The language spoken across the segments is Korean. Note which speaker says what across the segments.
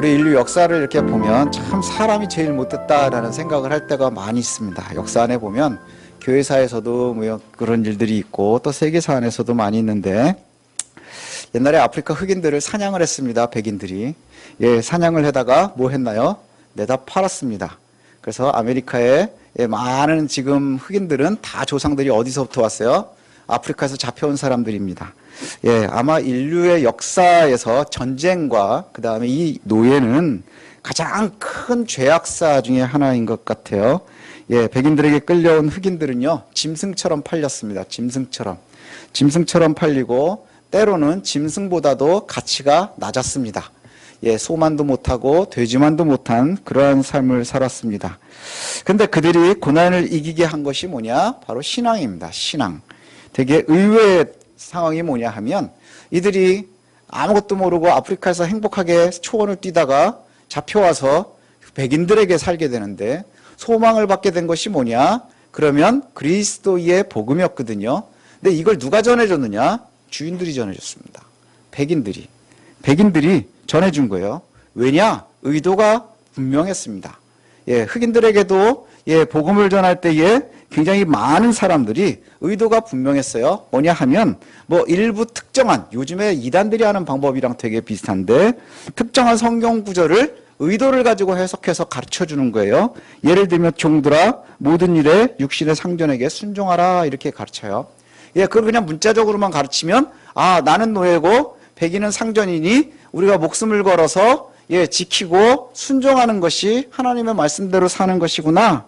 Speaker 1: 우리 인류 역사를 이렇게 보면 참 사람이 제일 못됐다라는 생각을 할 때가 많이 있습니다. 역사 안에 보면 교회사에서도 뭐 그런 일들이 있고 또 세계사 안에서도 많이 있는데, 옛날에 아프리카 흑인들을 사냥을 했습니다. 백인들이. 사냥을 하다가 뭐 했나요? 내다 팔았습니다. 그래서 아메리카에 많은 지금 흑인들은 다 조상들이 어디서부터 왔어요? 아프리카에서 잡혀온 사람들입니다. 아마 인류의 역사에서 전쟁과 그 다음에 이 노예는 가장 큰 죄악사 중에 하나인 것 같아요. 백인들에게 끌려온 흑인들은요, 짐승처럼 팔렸습니다. 짐승처럼 팔리고, 때로는 짐승보다도 가치가 낮았습니다. 소만도 못하고 돼지만도 못한 그러한 삶을 살았습니다. 근데 그들이 고난을 이기게 한 것이 뭐냐? 바로 신앙입니다. 신앙. 되게 의외의 상황이 뭐냐 하면, 이들이 아무것도 모르고 아프리카에서 행복하게 초원을 뛰다가 잡혀와서 백인들에게 살게 되는데, 소망을 받게 된 것이 뭐냐? 그러면 그리스도의 복음이었거든요. 근데 이걸 누가 전해줬느냐? 주인들이 전해줬습니다. 백인들이 전해준 거예요. 왜냐? 의도가 분명했습니다. 흑인들에게도 복음을 전할 때에 굉장히 많은 사람들이 의도가 분명했어요. 뭐냐 하면 일부 특정한, 요즘에 이단들이 하는 방법이랑 되게 비슷한데, 특정한 성경 구절을 의도를 가지고 해석해서 가르쳐주는 거예요. 예를 들면 종들아 모든 일에 육신의 상전에게 순종하라 이렇게 가르쳐요. 그걸 그냥 문자적으로만 가르치면, 나는 노예고 백인은 상전이니 우리가 목숨을 걸어서 지키고 순종하는 것이 하나님의 말씀대로 사는 것이구나.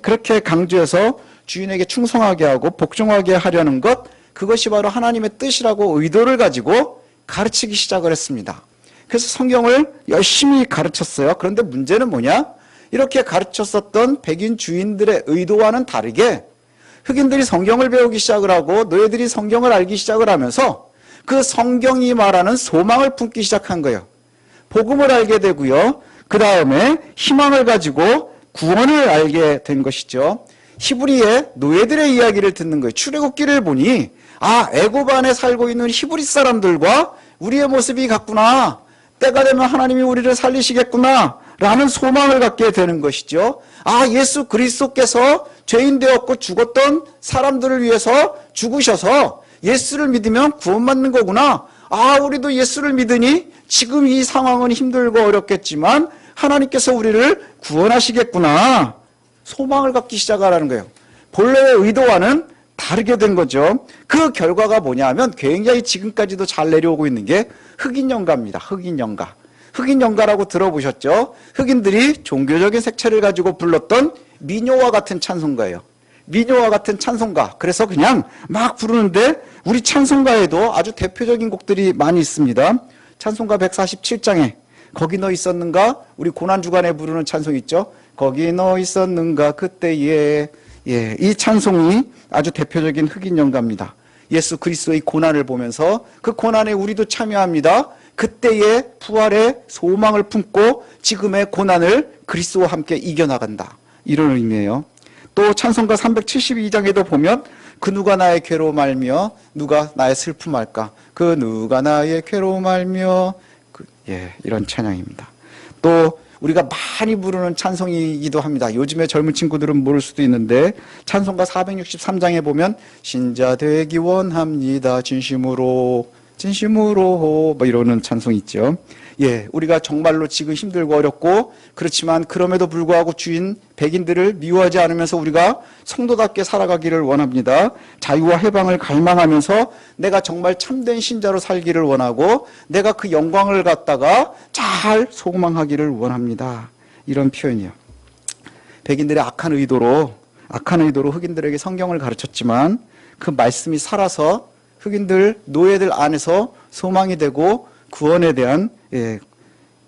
Speaker 1: 그렇게 강조해서 주인에게 충성하게 하고 복종하게 하려는 것, 그것이 바로 하나님의 뜻이라고 의도를 가지고 가르치기 시작을 했습니다. 그래서 성경을 열심히 가르쳤어요. 그런데 문제는 뭐냐? 이렇게 가르쳤었던 백인 주인들의 의도와는 다르게 흑인들이 성경을 배우기 시작을 하고 노예들이 성경을 알기 시작을 하면서 그 성경이 말하는 소망을 품기 시작한 거예요. 복음을 알게 되고요. 그 다음에 희망을 가지고 구원을 알게 된 것이죠. 히브리의 노예들의 이야기를 듣는 거예요. 출애굽기를 보니 애굽 안에 살고 있는 히브리 사람들과 우리의 모습이 같구나. 때가 되면 하나님이 우리를 살리시겠구나 라는 소망을 갖게 되는 것이죠. 예수 그리스도께서 죄인 되었고 죽었던 사람들을 위해서 죽으셔서 예수를 믿으면 구원받는 거구나. 우리도 예수를 믿으니 지금 이 상황은 힘들고 어렵겠지만 하나님께서 우리를 구원하시겠구나. 소망을 갖기 시작하라는 거예요. 본래의 의도와는 다르게 된 거죠. 그 결과가 뭐냐 하면 굉장히 지금까지도 잘 내려오고 있는 게 흑인연가입니다. 흑인연가라고 들어보셨죠? 흑인들이 종교적인 색채를 가지고 불렀던 민요와 같은 찬송가예요. 민요와 같은 찬송가. 그래서 그냥 막 부르는데 우리 찬송가에도 아주 대표적인 곡들이 많이 있습니다. 찬송가 147장에 거기 너 있었는가? 우리 고난주간에 부르는 찬송 있죠? 거기 너 있었는가 그때에. 이 찬송이 아주 대표적인 흑인연가입니다. 예수 그리스도의 고난을 보면서 그 고난에 우리도 참여합니다. 그때의 부활의 소망을 품고 지금의 고난을 그리스도와 함께 이겨나간다. 이런 의미예요. 또 찬송가 372장에도 보면 그 누가 나의 괴로움 알며 누가 나의 슬픔 알까? 그 누가 나의 괴로움 알며 이런 찬양입니다. 또 우리가 많이 부르는 찬송이기도 합니다. 요즘에 젊은 친구들은 모를 수도 있는데 찬송가 463장에 보면 신자 되기 원합니다. 진심으로 이러는 찬송이 있죠. 우리가 정말로 지금 힘들고 어렵고 그렇지만 그럼에도 불구하고 주인 백인들을 미워하지 않으면서 우리가 성도답게 살아가기를 원합니다. 자유와 해방을 갈망하면서 내가 정말 참된 신자로 살기를 원하고 내가 그 영광을 갖다가 잘 소망하기를 원합니다. 이런 표현이요. 백인들의 악한 의도로 흑인들에게 성경을 가르쳤지만 그 말씀이 살아서 흑인들, 노예들 안에서 소망이 되고 구원에 대한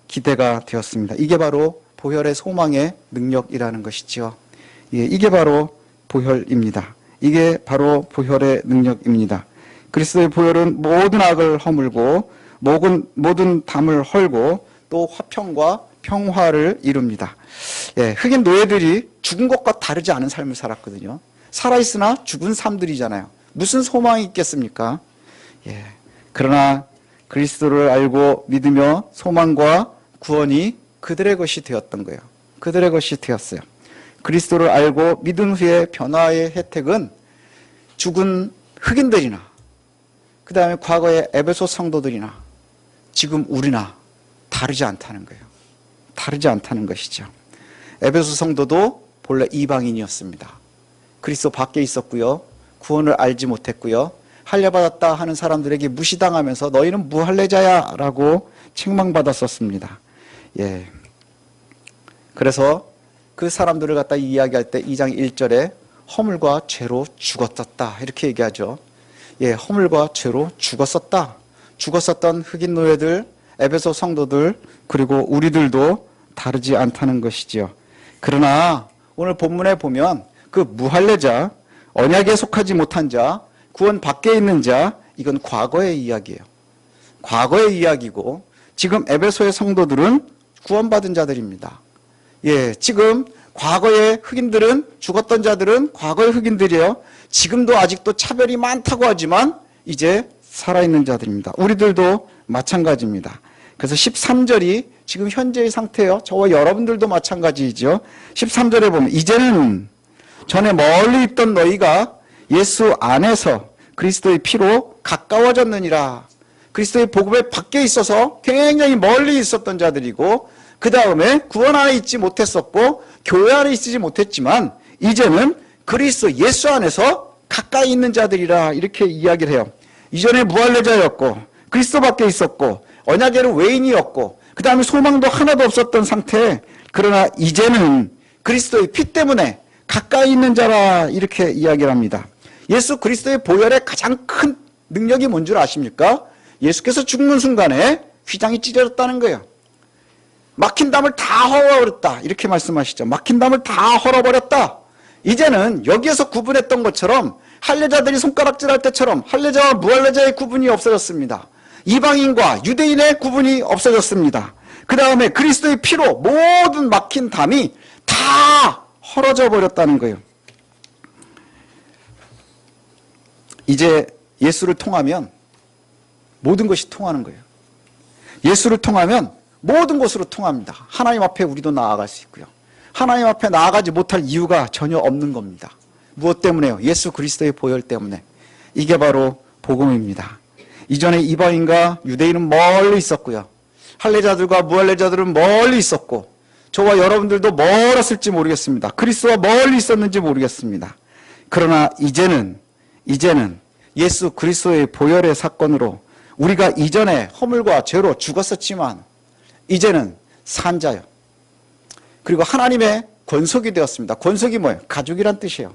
Speaker 1: 기대가 되었습니다. 이게 바로 보혈의 소망의 능력이라는 것이죠. 이게 바로 보혈입니다. 이게 바로 보혈의 능력입니다. 그리스도의 보혈은 모든 악을 허물고 모든 담을 헐고 또 화평과 평화를 이룹니다. 흑인 노예들이 죽은 것과 다르지 않은 삶을 살았거든요. 살아있으나 죽은 삶들이잖아요. 무슨 소망이 있겠습니까? 그러나 그리스도를 알고 믿으며 소망과 구원이 그들의 것이 되었던 거예요. 그들의 것이 되었어요. 그리스도를 알고 믿은 후에 변화의 혜택은 죽은 흑인들이나 그 다음에 과거의 에베소 성도들이나 지금 우리나 다르지 않다는 거예요. 다르지 않다는 것이죠. 에베소 성도도 본래 이방인이었습니다. 그리스도 밖에 있었고요. 구원을 알지 못했고요. 할례받았다 하는 사람들에게 무시당하면서 너희는 무할례자야 라고 책망받았었습니다. 예. 그래서 그 사람들을 갖다 이야기할 때 2장 1절에 허물과 죄로 죽었었다 이렇게 얘기하죠. 예, 허물과 죄로 죽었었다. 죽었었던 흑인 노예들, 에베소 성도들, 그리고 우리들도 다르지 않다는 것이지요. 그러나 오늘 본문에 보면 그 무할례자, 언약에 속하지 못한 자, 구원 밖에 있는 자, 이건 과거의 이야기예요. 과거의 이야기고 지금 에베소의 성도들은 구원받은 자들입니다. 예, 지금 과거의 흑인들은, 죽었던 자들은 과거의 흑인들이에요. 지금도 아직도 차별이 많다고 하지만 이제 살아있는 자들입니다. 우리들도 마찬가지입니다. 그래서 13절이 지금 현재의 상태예요. 저와 여러분들도 마찬가지이죠. 13절에 보면 이제는 전에 멀리 있던 너희가 예수 안에서 그리스도의 피로 가까워졌느니라. 그리스도의 복음의 밖에 있어서 굉장히 멀리 있었던 자들이고 그 다음에 구원 안에 있지 못했었고 교회 안에 있지 못했지만 이제는 그리스도 예수 안에서 가까이 있는 자들이라 이렇게 이야기를 해요. 이전에 무할례자였고 그리스도 밖에 있었고 언약에는 외인이었고 그 다음에 소망도 하나도 없었던 상태. 그러나 이제는 그리스도의 피 때문에 가까이 있는 자라 이렇게 이야기를 합니다. 예수 그리스도의 보혈의 가장 큰 능력이 뭔 줄 아십니까? 예수께서 죽는 순간에 휘장이 찢어졌다는 거예요. 막힌 담을 다 헐어버렸다 이렇게 말씀하시죠. 막힌 담을 다 헐어버렸다. 이제는 여기에서 구분했던 것처럼 할례자들이 손가락질할 때처럼 할례자와 무할례자의 구분이 없어졌습니다. 이방인과 유대인의 구분이 없어졌습니다. 그 다음에 그리스도의 피로 모든 막힌 담이 다 헐어져 버렸다는 거예요. 이제 예수를 통하면 모든 것이 통하는 거예요. 예수를 통하면 모든 곳으로 통합니다. 하나님 앞에 우리도 나아갈 수 있고요. 하나님 앞에 나아가지 못할 이유가 전혀 없는 겁니다. 무엇 때문에요? 예수 그리스도의 보혈 때문에. 이게 바로 복음입니다. 이전에 이방인과 유대인은 멀리 있었고요. 할례자들과 무할례자들은 멀리 있었고 저와 여러분들도 멀었을지 모르겠습니다. 그리스도와 멀리 있었는지 모르겠습니다. 그러나 이제는 예수 그리스도의 보혈의 사건으로 우리가 이전에 허물과 죄로 죽었었지만 이제는 산 자요. 그리고 하나님의 권속이 되었습니다. 권속이 뭐예요? 가족이란 뜻이에요.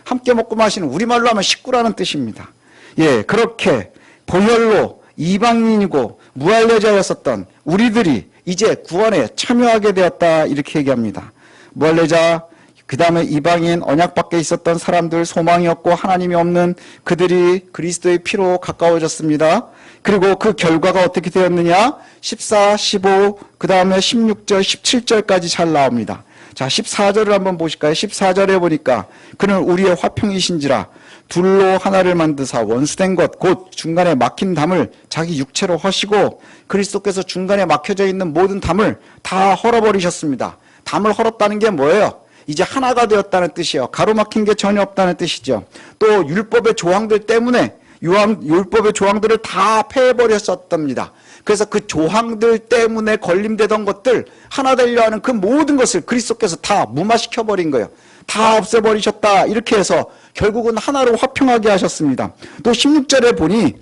Speaker 1: 함께 먹고 마시는, 우리말로 하면 식구라는 뜻입니다. 예, 그렇게 보혈로 이방인이고 무할례자였었던 우리들이 이제 구원에 참여하게 되었다 이렇게 얘기합니다. 무할례자, 그 다음에 이방인, 언약 밖에 있었던 사람들, 소망이 없고 하나님이 없는 그들이 그리스도의 피로 가까워졌습니다. 그리고 그 결과가 어떻게 되었느냐? 14, 15, 그 다음에 16절, 17절까지 잘 나옵니다. 자, 14절을 한번 보실까요? 14절에 보니까 그는 우리의 화평이신지라 둘로 하나를 만드사 원수된 것 곧 중간에 막힌 담을 자기 육체로 허시고 그리스도께서 중간에 막혀져 있는 모든 담을 다 헐어버리셨습니다. 담을 헐었다는 게 뭐예요? 이제 하나가 되었다는 뜻이에요. 가로막힌 게 전혀 없다는 뜻이죠. 또 율법의 조항들 때문에 율법의 조항들을 다 폐해버렸었답니다. 그래서 그 조항들 때문에 걸림되던 것들, 하나 되려 하는 그 모든 것을 그리스도께서 다 무마시켜버린 거예요. 다 없애버리셨다. 이렇게 해서 결국은 하나로 화평하게 하셨습니다. 또 16절에 보니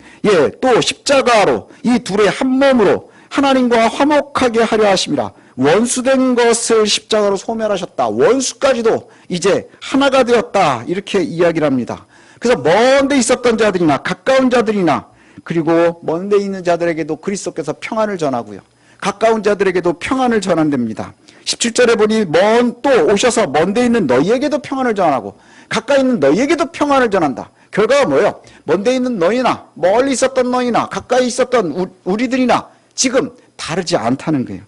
Speaker 1: 또 십자가로 이 둘의 한 몸으로 하나님과 화목하게 하려 하심이라. 원수된 것을 십자가로 소멸하셨다. 원수까지도 이제 하나가 되었다. 이렇게 이야기를 합니다. 그래서 먼데 있었던 자들이나 가까운 자들이나 그리고 먼데 있는 자들에게도 그리스도께서 평안을 전하고요. 가까운 자들에게도 평안을 전한답니다. 17절에 보니 또 오셔서 먼데 있는 너희에게도 평안을 전하고 가까이 있는 너희에게도 평안을 전한다. 결과가 뭐예요? 먼데 있는 너희나 멀리 있었던 너희나 가까이 있었던 우리들이나 지금 다르지 않다는 거예요.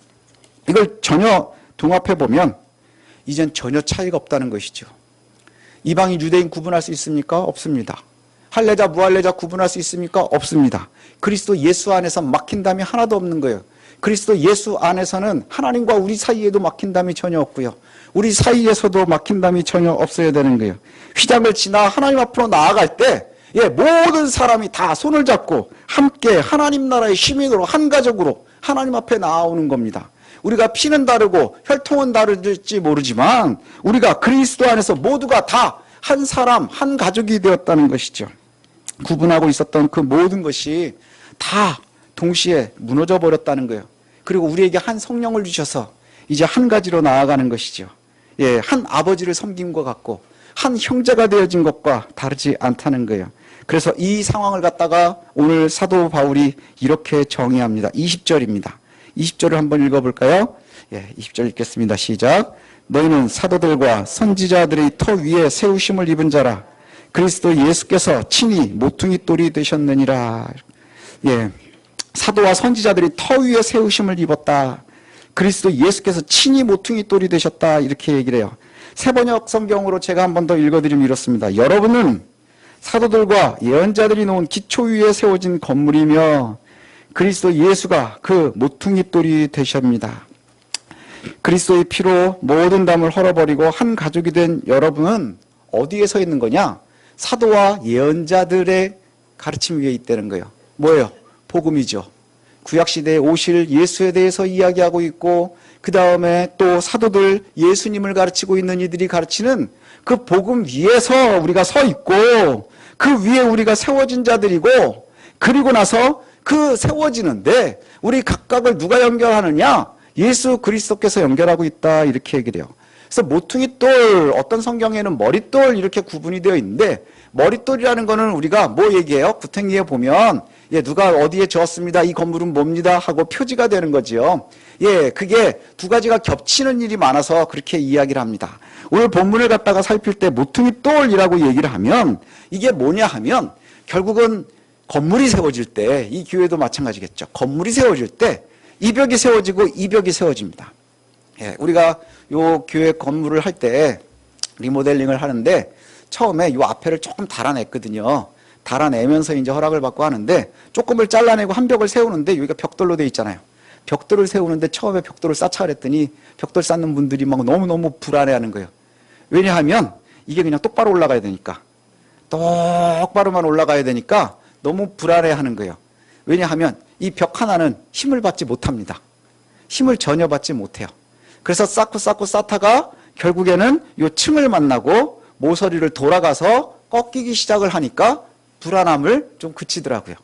Speaker 1: 이걸 전혀 종합해 보면 이젠 전혀 차이가 없다는 것이죠. 이방인 유대인 구분할 수 있습니까? 없습니다. 할례자 무할례자 구분할 수 있습니까? 없습니다. 그리스도 예수 안에서 막힌 담이 하나도 없는 거예요. 그리스도 예수 안에서는 하나님과 우리 사이에도 막힌담이 전혀 없고요. 우리 사이에서도 막힌담이 전혀 없어야 되는 거예요. 휘장을 지나 하나님 앞으로 나아갈 때 모든 사람이 다 손을 잡고 함께 하나님 나라의 시민으로 한 가족으로 하나님 앞에 나아오는 겁니다. 우리가 피는 다르고 혈통은 다를지 모르지만 우리가 그리스도 안에서 모두가 다 한 사람, 한 가족이 되었다는 것이죠. 구분하고 있었던 그 모든 것이 다 동시에 무너져 버렸다는 거예요. 그리고 우리에게 한 성령을 주셔서 이제 한 가지로 나아가는 것이죠. 한 아버지를 섬긴 것 같고 한 형제가 되어진 것과 다르지 않다는 거예요. 그래서 이 상황을 갖다가 오늘 사도 바울이 이렇게 정의합니다. 20절입니다. 20절을 한번 읽어볼까요? 20절 읽겠습니다. 시작. 너희는 사도들과 선지자들의 터 위에 세우심을 입은 자라. 그리스도 예수께서 친히 모퉁이 돌이 되셨느니라. 사도와 선지자들이 터 위에 세우심을 입었다. 그리스도 예수께서 친히 모퉁이 돌이 되셨다. 이렇게 얘기를 해요. 새번역 성경으로 제가 한 번 더 읽어드리면 이렇습니다. 여러분은 사도들과 예언자들이 놓은 기초 위에 세워진 건물이며 그리스도 예수가 그 모퉁이 돌이 되십니다. 그리스도의 피로 모든 담을 헐어버리고 한 가족이 된 여러분은 어디에 서 있는 거냐? 사도와 예언자들의 가르침 위에 있다는 거예요. 뭐예요? 복음이죠. 구약시대에 오실 예수에 대해서 이야기하고 있고 그 다음에 또 사도들 예수님을 가르치고 있는 이들이 가르치는 그 복음 위에서 우리가 서 있고 그 위에 우리가 세워진 자들이고 그리고 나서 그 세워지는데 우리 각각을 누가 연결하느냐? 예수 그리스도께서 연결하고 있다 이렇게 얘기를 해요. 그래서 모퉁이돌, 어떤 성경에는 머릿돌 이렇게 구분이 되어 있는데 머릿돌이라는 거는 우리가 뭐 얘기해요? 구탱이에 보면 누가 어디에 지었습니다. 이 건물은 뭡니다. 하고 표지가 되는 거지요. 그게 두 가지가 겹치는 일이 많아서 그렇게 이야기를 합니다. 오늘 본문을 갖다가 살필 때 모퉁이돌이라고 얘기를 하면 이게 뭐냐 하면 결국은 건물이 세워질 때 이 교회도 마찬가지겠죠. 건물이 세워질 때 이 벽이 세워지고 이 벽이 세워집니다. 우리가 요 교회 건물을 할 때 리모델링을 하는데 처음에 요 앞에를 조금 달아냈거든요. 달아내면서 이제 허락을 받고 하는데 조금을 잘라내고 한 벽을 세우는데 여기가 벽돌로 되어 있잖아요. 벽돌을 세우는데 처음에 벽돌을 쌓자 그랬더니 벽돌 쌓는 분들이 막 너무너무 불안해하는 거예요. 왜냐하면 이게 그냥 똑바로 올라가야 되니까. 똑바로만 올라가야 되니까 너무 불안해하는 거예요. 왜냐하면 이 벽 하나는 힘을 받지 못합니다. 힘을 전혀 받지 못해요. 그래서 쌓고 쌓다가 결국에는 요 층을 만나고 모서리를 돌아가서 꺾이기 시작을 하니까 불안함을 좀 그치더라고요.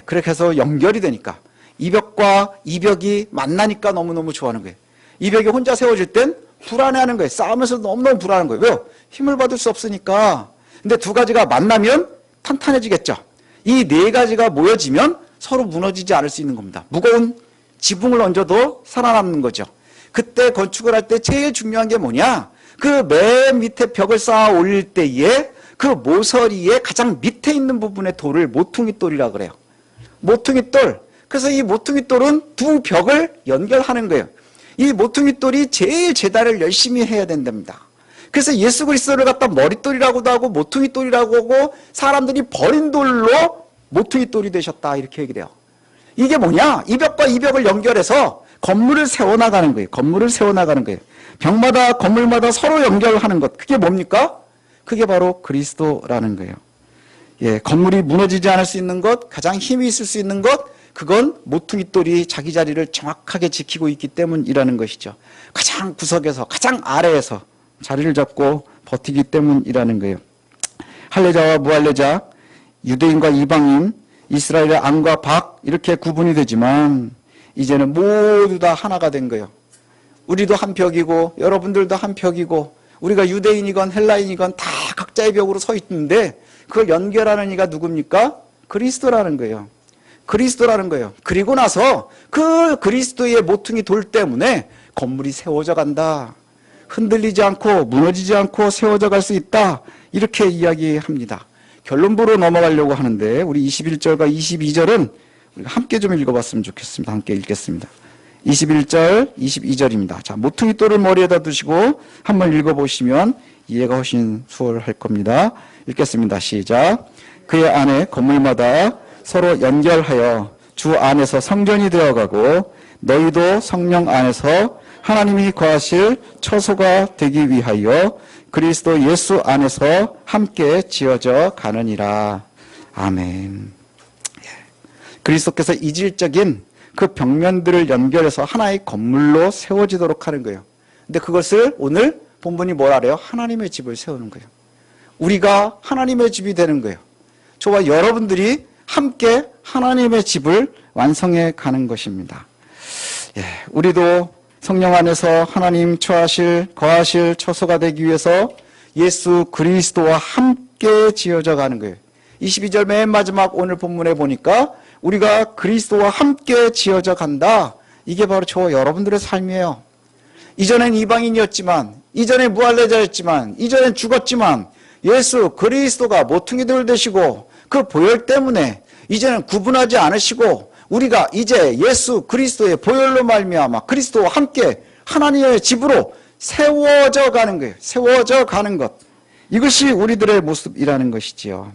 Speaker 1: 그렇게 해서 연결이 되니까 이 벽과 이 벽이 만나니까 너무너무 좋아하는 거예요. 이 벽이 혼자 세워질 땐 불안해하는 거예요. 싸우면서 너무너무 불안한 거예요. 왜요? 힘을 받을 수 없으니까. 근데 두 가지가 만나면 탄탄해지겠죠. 이 네 가지가 모여지면 서로 무너지지 않을 수 있는 겁니다. 무거운 지붕을 얹어도 살아남는 거죠. 그때 건축을 할 때 제일 중요한 게 뭐냐? 그 맨 밑에 벽을 쌓아 올릴 때에 그 모서리의 가장 밑에 있는 부분의 돌을 모퉁이돌이라고 그래요. 모퉁이돌. 그래서 이 모퉁이돌은 두 벽을 연결하는 거예요. 이 모퉁이돌이 제일 제단을 열심히 해야 된답니다. 그래서 예수 그리스도를 갖다 머릿돌이라고도 하고 모퉁이돌이라고 하고 사람들이 버린 돌로 모퉁이돌이 되셨다 이렇게 얘기를 해요. 이게 뭐냐? 이 벽과 이 벽을 연결해서 건물을 세워나가는 거예요. 건물을 세워나가는 거예요. 벽마다 건물마다 서로 연결하는 것. 그게 뭡니까? 그게 바로 그리스도라는 거예요. 건물이 무너지지 않을 수 있는 것, 가장 힘이 있을 수 있는 것, 그건 모퉁이돌이 자기 자리를 정확하게 지키고 있기 때문이라는 것이죠. 가장 구석에서, 가장 아래에서 자리를 잡고 버티기 때문이라는 거예요. 할례자와 무할례자, 유대인과 이방인, 이스라엘의 안과 박 이렇게 구분이 되지만 이제는 모두 다 하나가 된 거예요. 우리도 한 벽이고 여러분들도 한 벽이고 우리가 유대인이건 헬라인이건 다 각자의 벽으로 서 있는데 그걸 연결하는 이가 누굽니까? 그리스도라는 거예요. 그리스도라는 거예요. 그리고 나서 그 그리스도의 모퉁이 돌 때문에 건물이 세워져 간다. 흔들리지 않고 무너지지 않고 세워져 갈 수 있다. 이렇게 이야기합니다. 결론부로 넘어가려고 하는데 우리 21절과 22절은 우리가 함께 좀 읽어봤으면 좋겠습니다. 함께 읽겠습니다. 21절, 22절입니다. 자, 모퉁이 돌을 머리에다 두시고 한번 읽어보시면 이해가 훨씬 수월할 겁니다. 읽겠습니다. 시작. 그의 안에 건물마다 서로 연결하여 주 안에서 성전이 되어가고 너희도 성령 안에서 하나님이 거하실 처소가 되기 위하여 그리스도 예수 안에서 함께 지어져 가느니라. 아멘. 그리스도께서 이질적인 그 벽면들을 연결해서 하나의 건물로 세워지도록 하는 거예요. 근데 그것을 오늘 본문이 뭐라 그래요? 하나님의 집을 세우는 거예요. 우리가 하나님의 집이 되는 거예요. 저와 여러분들이 함께 하나님의 집을 완성해 가는 것입니다. 우리도 성령 안에서 하나님 거하실 처소가 되기 위해서 예수 그리스도와 함께 지어져 가는 거예요. 22절 맨 마지막 오늘 본문에 보니까 우리가 그리스도와 함께 지어져 간다. 이게 바로 저와 여러분들의 삶이에요. 이전엔 이방인이었지만, 이전엔 무할례자였지만, 이전엔 죽었지만 예수 그리스도가 모퉁이돌 되시고 그 보혈 때문에 이제는 구분하지 않으시고 우리가 이제 예수 그리스도의 보혈로 말미암아 그리스도와 함께 하나님의 집으로 세워져 가는 거예요. 세워져 가는 것. 이것이 우리들의 모습이라는 것이지요.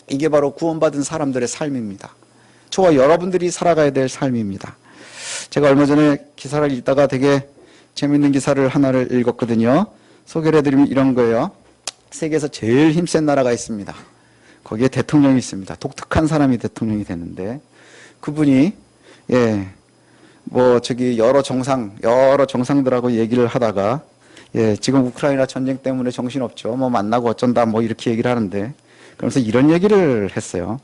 Speaker 1: 이게 바로 구원받은 사람들의 삶입니다. 저와 여러분들이 살아가야 될 삶입니다. 제가 얼마 전에 기사를 읽다가 되게 재밌는 기사를 하나를 읽었거든요. 소개를 해드리면 이런 거예요. 세계에서 제일 힘센 나라가 있습니다. 거기에 대통령이 있습니다. 독특한 사람이 대통령이 됐는데 그분이 여러 정상들하고 얘기를 하다가 지금 우크라이나 전쟁 때문에 정신없죠. 만나고 어쩐다 이렇게 얘기를 하는데 그러면서 이런 얘기를 했어요.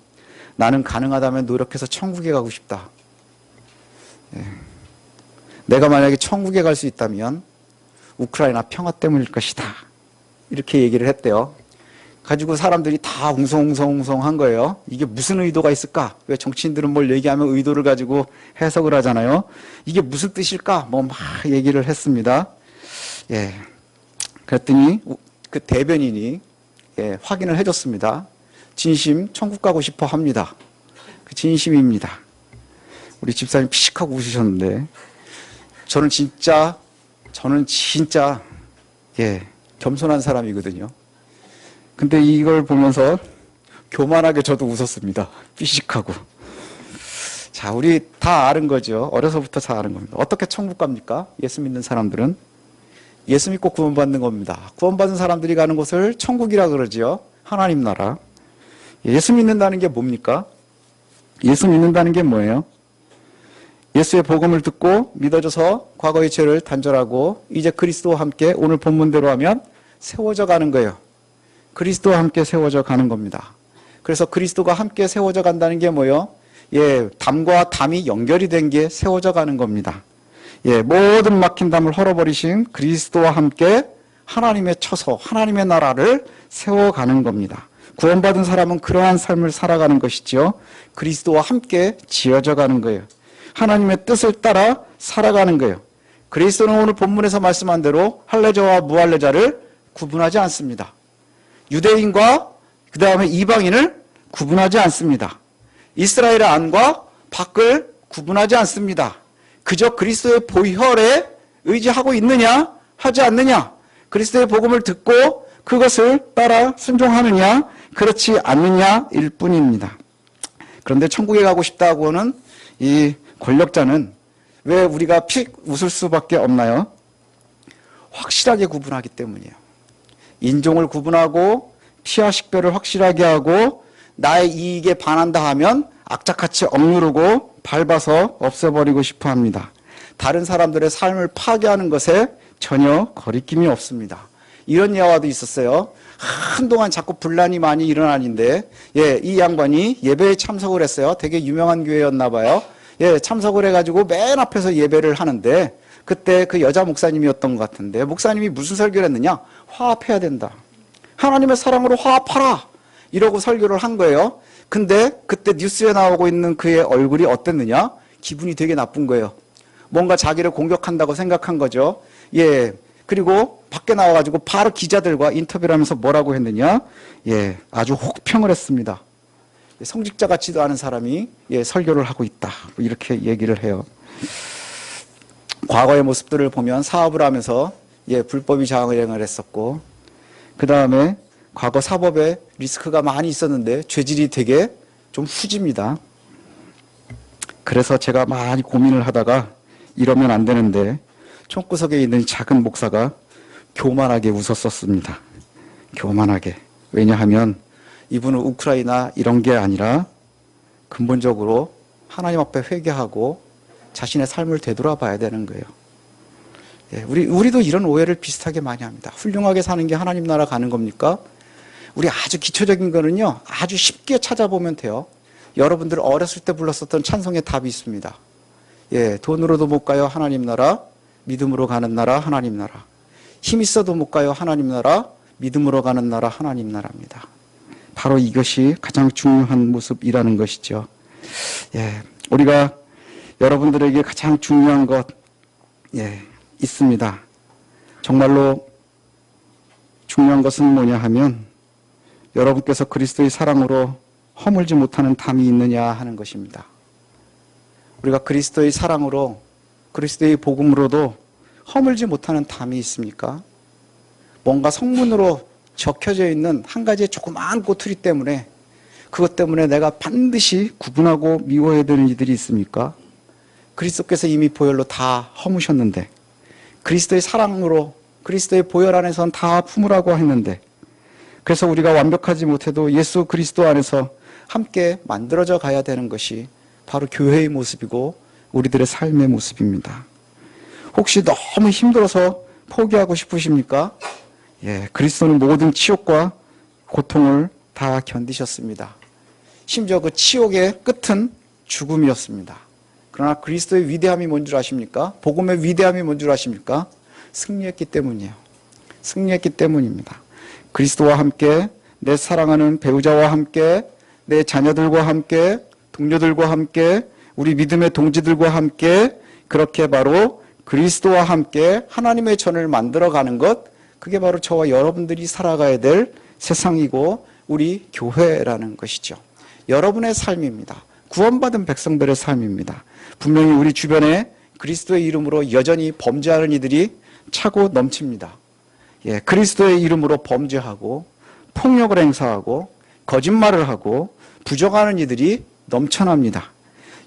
Speaker 1: 나는 가능하다면 노력해서 천국에 가고 싶다. 내가 만약에 천국에 갈 수 있다면 우크라이나 평화 때문일 것이다. 이렇게 얘기를 했대요. 가지고 사람들이 다 웅성웅성한 거예요. 이게 무슨 의도가 있을까? 왜 정치인들은 뭘 얘기하면 의도를 가지고 해석을 하잖아요. 이게 무슨 뜻일까? 막 얘기를 했습니다. 그랬더니 그 대변인이 확인을 해줬습니다. 진심 천국 가고 싶어 합니다. 그 진심입니다. 우리 집사님 피식하고 웃으셨는데 저는 진짜 겸손한 사람이거든요. 근데 이걸 보면서 교만하게 저도 웃었습니다. 삐식하고. 자, 우리 다 아는 거죠. 어려서부터 다 아는 겁니다. 어떻게 천국 갑니까? 예수 믿는 사람들은 예수 믿고 구원받는 겁니다. 구원받은 사람들이 가는 곳을 천국이라 그러지요. 하나님 나라. 예수 믿는다는 게 뭡니까? 예수 믿는다는 게 뭐예요? 예수의 복음을 듣고 믿어져서 과거의 죄를 단절하고 이제 그리스도와 함께 오늘 본문대로 하면 세워져 가는 거예요. 그리스도와 함께 세워져 가는 겁니다. 그래서 그리스도가 함께 세워져 간다는 게 뭐예요? 담과 담이 연결이 된 게 세워져 가는 겁니다. 모든 막힌 담을 헐어버리신 그리스도와 함께 하나님의 처소, 하나님의 나라를 세워가는 겁니다. 구원받은 사람은 그러한 삶을 살아가는 것이죠. 그리스도와 함께 지어져 가는 거예요. 하나님의 뜻을 따라 살아가는 거예요. 그리스도는 오늘 본문에서 말씀한 대로 할례자와 무할례자를 구분하지 않습니다. 유대인과 그 다음에 이방인을 구분하지 않습니다. 이스라엘의 안과 밖을 구분하지 않습니다. 그저 그리스도의 보혈에 의지하고 있느냐 하지 않느냐, 그리스도의 복음을 듣고 그것을 따라 순종하느냐 그렇지 않느냐일 뿐입니다. 그런데 천국에 가고 싶다고는 이 권력자는 왜 우리가 픽 웃을 수밖에 없나요? 확실하게 구분하기 때문이에요. 인종을 구분하고 피와 식별을 확실하게 하고 나의 이익에 반한다 하면 악착같이 억누르고 밟아서 없애버리고 싶어 합니다. 다른 사람들의 삶을 파괴하는 것에 전혀 거리낌이 없습니다. 이런 예화도 있었어요. 한동안 자꾸 분란이 많이 일어나는데 이 양반이 예배에 참석을 했어요. 되게 유명한 교회였나 봐요. 참석을 해가지고 맨 앞에서 예배를 하는데 그때 그 여자 목사님이었던 것 같은데 목사님이 무슨 설교를 했느냐? 화합해야 된다. 하나님의 사랑으로 화합하라. 이러고 설교를 한 거예요. 근데 그때 뉴스에 나오고 있는 그의 얼굴이 어땠느냐? 기분이 되게 나쁜 거예요. 뭔가 자기를 공격한다고 생각한 거죠. 그리고 밖에 나와가지고 바로 기자들과 인터뷰를 하면서 뭐라고 했느냐? 아주 혹평을 했습니다. 성직자 같지도 않은 사람이 설교를 하고 있다. 이렇게 얘기를 해요. 과거의 모습들을 보면 사업을 하면서 불법이 장행을 했었고, 그 다음에 과거 사법에 리스크가 많이 있었는데 죄질이 되게 좀 후집니다. 그래서 제가 많이 고민을 하다가 이러면 안 되는데 총구석에 있는 작은 목사가 교만하게 웃었었습니다. 교만하게. 왜냐하면 이분은 우크라이나 이런 게 아니라 근본적으로 하나님 앞에 회개하고 자신의 삶을 되돌아봐야 되는 거예요. 예, 우리도 이런 오해를 비슷하게 많이 합니다. 훌륭하게 사는 게 하나님 나라 가는 겁니까? 우리 아주 기초적인 거는요, 아주 쉽게 찾아보면 돼요. 여러분들 어렸을 때 불렀었던 찬송의 답이 있습니다. 예, 돈으로도 못 가요, 하나님 나라. 믿음으로 가는 나라, 하나님 나라. 힘 있어도 못 가요, 하나님 나라. 믿음으로 가는 나라, 하나님 나라입니다. 바로 이것이 가장 중요한 모습이라는 것이죠. 예, 우리가 여러분들에게 가장 중요한 것, 예, 있습니다. 정말로 중요한 것은 뭐냐 하면 여러분께서 그리스도의 사랑으로 허물지 못하는 담이 있느냐 하는 것입니다. 우리가 그리스도의 사랑으로, 그리스도의 복음으로도 허물지 못하는 담이 있습니까? 뭔가 성문으로 적혀져 있는 한 가지의 조그마한 꼬투리 때문에, 그것 때문에 내가 반드시 구분하고 미워해야 되는 이들이 있습니까? 그리스도께서 이미 보혈로 다 허무셨는데, 그리스도의 사랑으로 그리스도의 보혈 안에선 다 품으라고 했는데, 그래서 우리가 완벽하지 못해도 예수 그리스도 안에서 함께 만들어져 가야 되는 것이 바로 교회의 모습이고 우리들의 삶의 모습입니다. 혹시 너무 힘들어서 포기하고 싶으십니까? 예, 그리스도는 모든 치욕과 고통을 다 견디셨습니다. 심지어 그 치욕의 끝은 죽음이었습니다. 그러나 그리스도의 위대함이 뭔 줄 아십니까? 복음의 위대함이 뭔 줄 아십니까? 승리했기 때문이에요. 승리했기 때문입니다. 그리스도와 함께, 내 사랑하는 배우자와 함께, 내 자녀들과 함께, 동료들과 함께, 우리 믿음의 동지들과 함께, 그렇게 바로 그리스도와 함께 하나님의 전을 만들어가는 것, 그게 바로 저와 여러분들이 살아가야 될 세상이고 우리 교회라는 것이죠. 여러분의 삶입니다. 구원받은 백성들의 삶입니다. 분명히 우리 주변에 그리스도의 이름으로 여전히 범죄하는 이들이 차고 넘칩니다. 예, 그리스도의 이름으로 범죄하고 폭력을 행사하고 거짓말을 하고 부정하는 이들이 넘쳐납니다.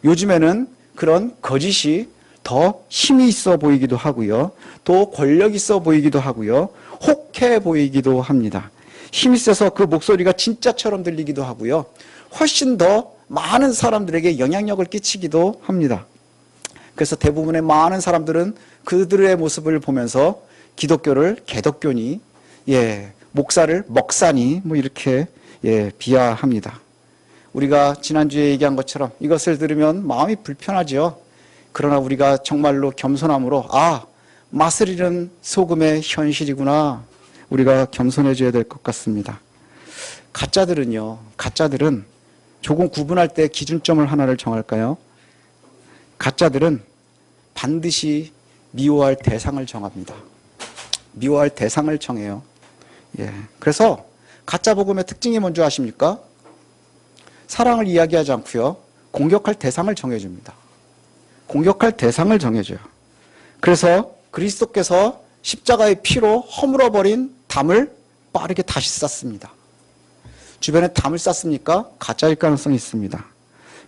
Speaker 1: 요즘에는 그런 거짓이 더 힘이 있어 보이기도 하고요. 또 권력 있어 보이기도 하고요. 혹해 보이기도 합니다. 힘이 세서 그 목소리가 진짜처럼 들리기도 하고요. 훨씬 더 많은 사람들에게 영향력을 끼치기도 합니다. 그래서 대부분의 많은 사람들은 그들의 모습을 보면서 기독교를 개독교니, 예, 목사를 먹사니, 뭐 이렇게, 예, 비하합니다. 우리가 지난주에 얘기한 것처럼 이것을 들으면 마음이 불편하지요. 그러나 우리가 정말로 겸손함으로, 아, 맛을 잃은 소금의 현실이구나. 우리가 겸손해져야 될 것 같습니다. 가짜들은 조금 구분할 때 기준점을 하나를 정할까요? 가짜들은 반드시 미워할 대상을 정합니다. 미워할 대상을 정해요. 예. 그래서 가짜 복음의 특징이 뭔지 아십니까? 사랑을 이야기하지 않고요. 공격할 대상을 정해줍니다. 공격할 대상을 정해줘요. 그래서 그리스도께서 십자가의 피로 허물어버린 담을 빠르게 다시 쌓습니다. 주변에 담을 쌓습니까? 가짜일 가능성이 있습니다.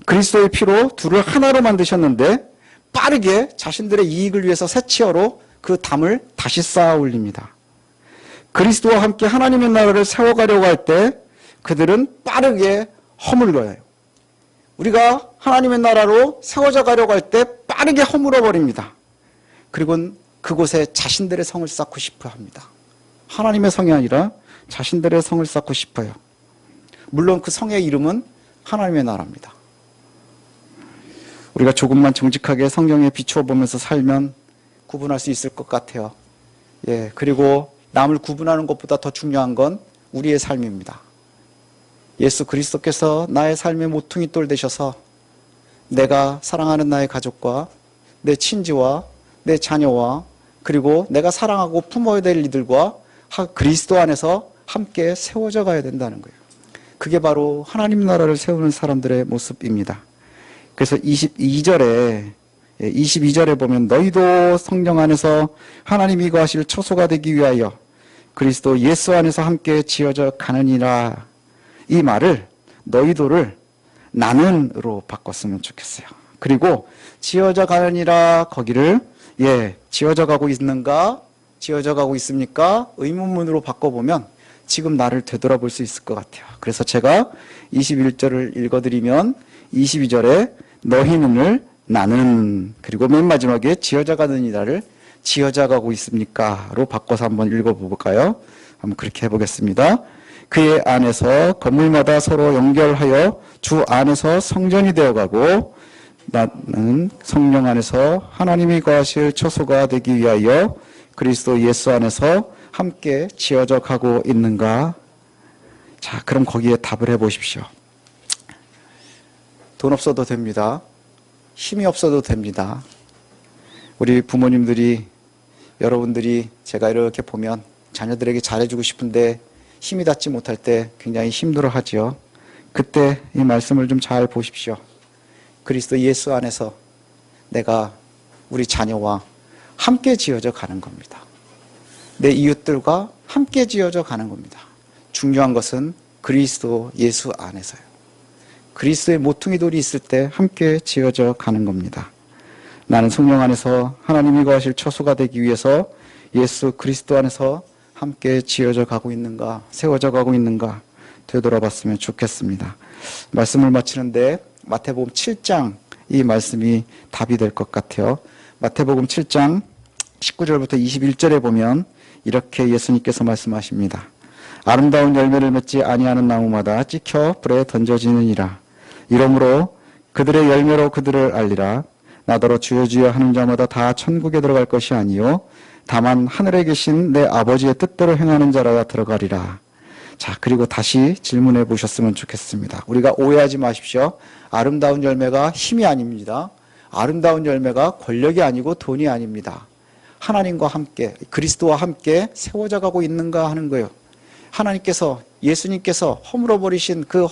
Speaker 1: 그리스도의 피로 둘을 하나로 만드셨는데 빠르게 자신들의 이익을 위해서 새 치어로 그 담을 다시 쌓아 올립니다. 그리스도와 함께 하나님의 나라를 세워가려고 할 때 그들은 빠르게 허물어요. 우리가 하나님의 나라로 세워져 가려고 할 때 빠르게 허물어 버립니다. 그리고 그곳에 자신들의 성을 쌓고 싶어 합니다. 하나님의 성이 아니라 자신들의 성을 쌓고 싶어요. 물론 그 성의 이름은 하나님의 나라입니다. 우리가 조금만 정직하게 성경에 비추어 보면서 살면 구분할 수 있을 것 같아요. 예, 그리고 남을 구분하는 것보다 더 중요한 건 우리의 삶입니다. 예수 그리스도께서 나의 삶의 모퉁이 돌 되셔서 내가 사랑하는 나의 가족과 내 친지와 내 자녀와 그리고 내가 사랑하고 품어야 될 이들과 그리스도 안에서 함께 세워져 가야 된다는 거예요. 그게 바로 하나님 나라를 세우는 사람들의 모습입니다. 그래서 22절에 보면 너희도 성령 안에서 하나님이 거하실 처소가 되기 위하여 그리스도 예수 안에서 함께 지어져 가느니라. 이 말을 너희도를 나는으로 바꿨으면 좋겠어요. 그리고 지어져 가느니라 거기를 지어져 가고 있는가? 지어져 가고 있습니까? 의문문으로 바꿔보면 지금 나를 되돌아볼 수 있을 것 같아요. 그래서 제가 21절을 읽어드리면 22절에 너희 눈을 나는, 그리고 맨 마지막에 지어져 가느니라를 지어져 가고 있습니까? 로 바꿔서 한번 읽어볼까요? 한번 그렇게 해보겠습니다. 그의 안에서 건물마다 서로 연결하여 주 안에서 성전이 되어가고 나는 성령 안에서 하나님이 거하실 처소가 되기 위하여 그리스도 예수 안에서 함께 지어져 가고 있는가? 자, 그럼 거기에 답을 해보십시오. 돈 없어도 됩니다. 힘이 없어도 됩니다. 우리 부모님들이, 여러분들이 제가 이렇게 보면 자녀들에게 잘해주고 싶은데 힘이 닿지 못할 때 굉장히 힘들어하지요. 그때 이 말씀을 좀 잘 보십시오. 그리스도 예수 안에서 내가 우리 자녀와 함께 지어져 가는 겁니다. 내 이웃들과 함께 지어져 가는 겁니다. 중요한 것은 그리스도 예수 안에서요. 그리스도의 모퉁이 돌이 있을 때 함께 지어져 가는 겁니다. 나는 성령 안에서 하나님이 거하실 처소가 되기 위해서 예수 그리스도 안에서 함께 지어져 가고 있는가, 세워져 가고 있는가 되돌아봤으면 좋겠습니다. 말씀을 마치는데 마태복음 7장 이 말씀이 답이 될 것 같아요. 마태복음 7장 19절부터 21절에 보면 이렇게 예수님께서 말씀하십니다. 아름다운 열매를 맺지 아니하는 나무마다 찍혀 불에 던져지느니라. 이러므로 그들의 열매로 그들을 알리라. 나더러 주여 주여 하는 자마다 다 천국에 들어갈 것이 아니요 다만 하늘에 계신 내 아버지의 뜻대로 행하는 자라야 들어가리라. 자, 그리고 다시 질문해 보셨으면 좋겠습니다. 우리가 오해하지 마십시오. 아름다운 열매가 힘이 아닙니다. 아름다운 열매가 권력이 아니고 돈이 아닙니다. 하나님과 함께, 그리스도와 함께 세워져 가고 있는가 하는 거예요. 하나님께서, 예수님께서 허물어 버리신 그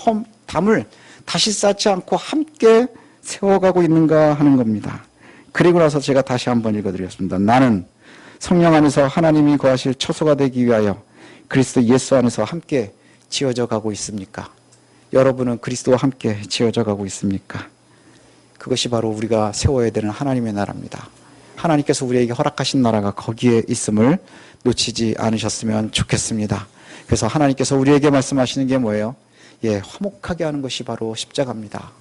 Speaker 1: 담을 다시 쌓지 않고 함께 세워가고 있는가 하는 겁니다. 그리고 나서 제가 다시 한번 읽어드리겠습니다. 나는 성령 안에서 하나님이 거하실 처소가 되기 위하여 그리스도 예수 안에서 함께 지어져 가고 있습니까? 여러분은 그리스도와 함께 지어져 가고 있습니까? 그것이 바로 우리가 세워야 되는 하나님의 나라입니다. 하나님께서 우리에게 허락하신 나라가 거기에 있음을 놓치지 않으셨으면 좋겠습니다. 그래서 하나님께서 우리에게 말씀하시는 게 뭐예요? 화목하게 하는 것이 바로 십자가입니다.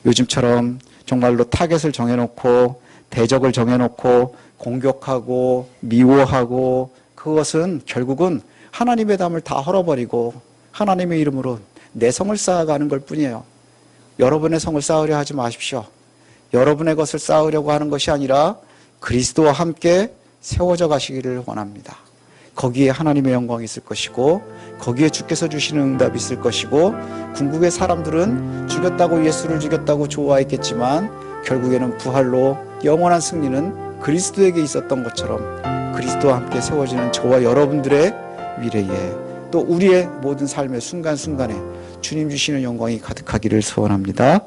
Speaker 1: 요즘처럼 정말로 타겟을 정해놓고 대적을 정해놓고 공격하고 미워하고 그것은 결국은 하나님의 담을 다 헐어버리고 하나님의 이름으로 내 성을 쌓아가는 걸 뿐이에요. 여러분의 성을 쌓으려 하지 마십시오. 여러분의 것을 쌓으려고 하는 것이 아니라 그리스도와 함께 세워져 가시기를 원합니다. 거기에 하나님의 영광이 있을 것이고 거기에 주께서 주시는 응답이 있을 것이고 궁극의 사람들은 죽였다고 예수를 죽였다고 좋아했겠지만 결국에는 부활로 영원한 승리는 그리스도에게 있었던 것처럼 그리스도와 함께 세워지는 저와 여러분들의 미래에 또 우리의 모든 삶의 순간순간에 주님 주시는 영광이 가득하기를 소원합니다.